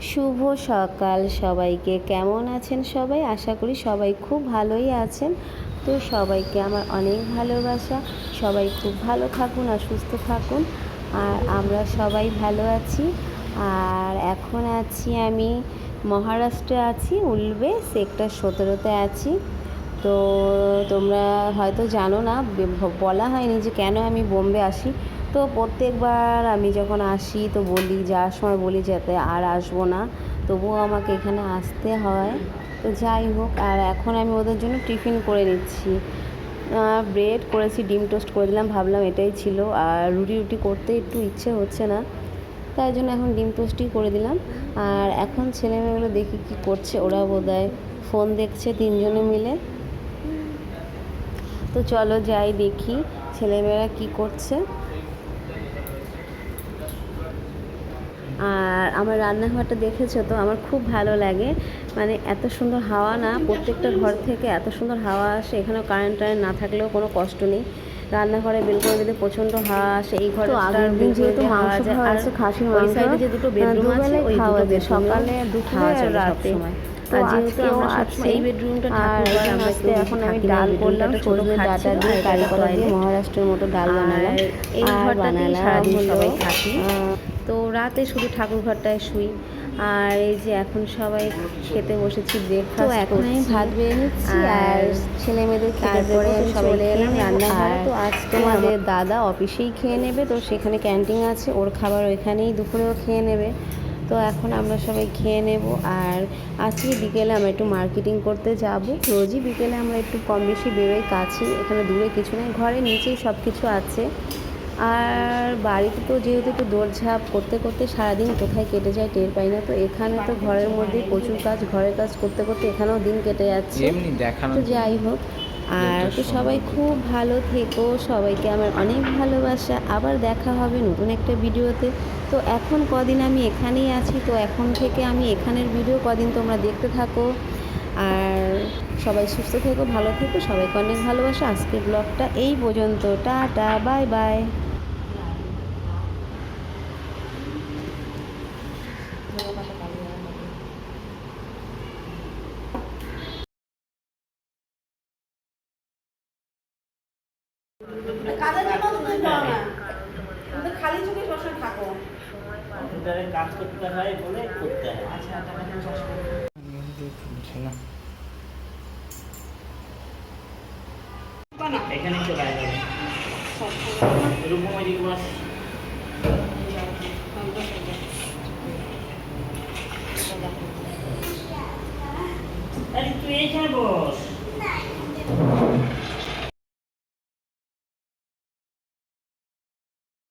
শুভ সকাল সবাইকে। কেমন আছেন সবাই? আশা করি সবাই খুব ভালোই আছেন। তো সবাইকে আমার অনেক ভালোবাসা। সবাই খুব ভালো থাকুন আর সুস্থ থাকুন। আর আমরা সবাই ভালো আছি। আর এখন আছি আমি মহারাষ্ট্রে আছি, উলবে সেক্টর 17-তে আছি। তো তোমরা হয়তো জানো না, বলা হয়নি যে কেন আমি বোম্বে আসি। তো প্রত্যেকবার আমি যখন আসি তো বলি, যাওয়ার সময় বলি যাতে আর আসবো না, তবুও আমাকে এখানে আসতে হয়। তো যাই হোক, আর এখন আমি ওদের জন্য টিফিন করে নিচ্ছি। ব্রেড করেছি, ডিম টোস্ট করে দিলাম, ভাবলাম এটাই ছিল। আর রুটি করতে একটু ইচ্ছে হচ্ছে না, তাই জন্য এখন ডিম টোস্টই করে দিলাম। আর এখন ছেলেমেয়েগুলো দেখি কি করছে, ওরা বোধহয় ফোন দেখছে তিনজনে মিলে। তো চলো যাই দেখি ছেলেমেয়েরা কি করছে। আর আমার রান্নাঘরটা দেখেছো তো, আমার খুব ভালো লাগে। মানে এত সুন্দর হাওয়া না, প্রত্যেকটা ঘর থেকে এত সুন্দর হাওয়া আসে। এখানেও কারেন্ট না থাকলেও কোনো কষ্ট নেই। রান্নাঘরে বেল করে দিলে প্রচণ্ড হাওয়া আসে। এই ঘরে আগের দিন যেহেতু মাংস খাওয়া আছে, খাসির মাংস, যে দুটো বেডরুম আছে ওই খাওয়া যায়, সকালে দুপুরে আর রাতে। তো যেহেতু আমরা সবসময় এই বেডরুমটা ঠাকুরঘর, আমরা এখন আমি ডাল করলাম সজনে ডাঁটা দিয়ে, কারি পাতা দিয়ে মহারাষ্ট্রের মতো ডাল বানালাম। এই ঘরটাতেই সারাদিন সবাই থাকি। তো রাতে শুধু ঠাকুরঘরটায় শুই। আর এই যে এখন সবাই খেতে বসেছি, ব্রেকফাস্ট। তো এখন আমি ভাত বেড়ে নিচ্ছি আর ছেলে মেয়েদের খেতে দেবো। তো চলে এলাম রান্নাঘরে। তো আজকে আমাদের দাদা অফিসেই খেয়ে নেবে, তো সেখানে ক্যান্টিন আছে, ওর খাবার ওইখানেই দুপুরেও খেয়ে নেবে। তো এখন আমরা সবাই খেয়ে নেব। আর আজকে বিকেলে আমরা একটু মার্কেটিং করতে যাব। রোজই বিকেলে আমরা একটু কম বেশি বেরোই, কাছেই, এখানে দূরে কিছু নেই, ঘরের নিচেই সব কিছু আছে। আর বাড়িতে তো যেহেতু একটু দৌড়ঝাঁপ করতে করতে সারাদিন কোথায় কেটে যায় টের পাই না। তো এখানে তো ঘরের মধ্যেই প্রচুর কাজ, ঘরের কাজ করতে করতে এখানেও দিন কেটে যাচ্ছে। তো যাই হোক, আর তো সবাই খুব ভালো থেকো, সবাইকে আমার অনেক ভালোবাসা। আবার দেখা হবে নতুন একটা ভিডিওতে। তো এখন কদিন আমি এখানেই আছি, তো এখন থেকে আমি এখানের ভিডিও কদিন তোমরা দেখতে থাকো। আর সবাই সুস্থ থেকো, ভালো থেকো, সবাইকে অনেক ভালোবাসা। আজকের ব্লগটা এই পর্যন্ত। Tata, bye bye. কাজের জন্য তো তুমি যাও না, তুমি তো খালি চোখে সবসময় থাকো। কম্পিউটারে কাজ করতে হয় বলে করতে হয়। আচ্ছা, টাকা কেন চাষ করতে না, এখানে চলে আসবে এরকম ওই বাস। আরে তুই এইখানে বল।